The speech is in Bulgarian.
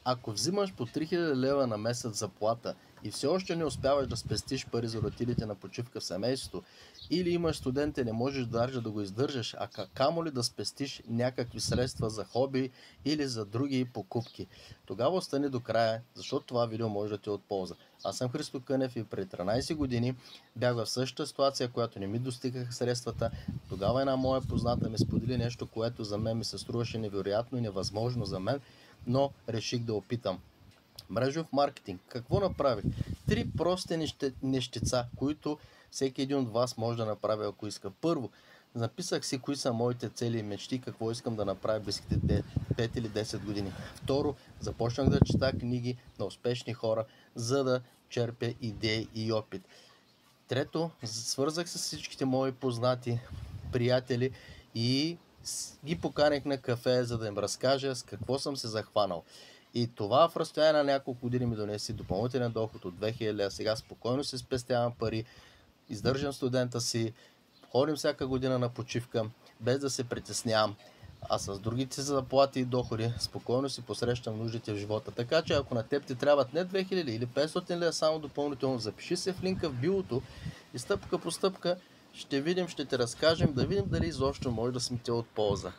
Ако взимаш по 3000 лева на месец заплата и все още не успяваш да спестиш пари за да отидете на почивка в семейството, или имаш студент и не можеш даже да го издържаш, а камо ли да спестиш някакви средства за хоби или за други покупки. Тогава остани до края, защото това видео може да ти е от полза. Аз съм Христо Кънев и преди 13 години бях в същата ситуация, която не ми достигаха средствата. Тогава една моя позната ми сподели нещо, което за мен ми се струваше невероятно и невъзможно за мен, но реших да опитам. Мрежов маркетинг. Какво направих? 3 прости нещица, които всеки един от вас може да направи, ако иска. Първо, написах си кои са моите цели и мечти, какво искам да направя близките 5 или 10 години. Второ, започнах да чета книги на успешни хора, за да черпя идеи и опит. Трето, свързах се с всичките мои познати приятели и ги поканих на кафе, за да им разкажа с какво съм се захванал. И това в разстояние на няколко години ми донеси допълнителен доход от 2000 лева. Сега спокойно си спестявам пари, издържам студента си, ходим всяка година на почивка, без да се притеснявам. А с другите си заплати и доходи спокойно си посрещам нуждите в живота. Така че ако на теб ти трябват не 2000 или 500 лева само допълнително, запиши се в линка в биото и стъпка по стъпка ще видим, ще те разкажем, да видим дали изобщо може да сме те от полза.